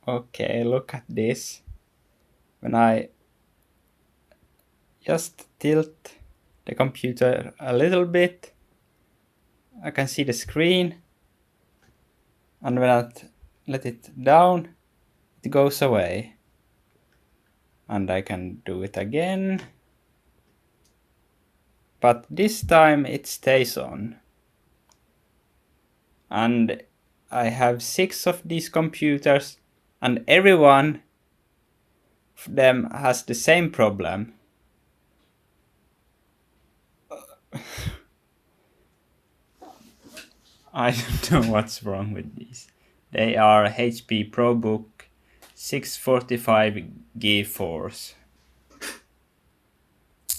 Okay, look at this. When I just tilt the computer a little bit, I can see the screen, and when I let it down, it goes away. And I can do it again, but this time it stays on. And I have 6 of these computers, and every one of them has the same problem. I don't know what's wrong with these. They are HP ProBook 645 GeForce.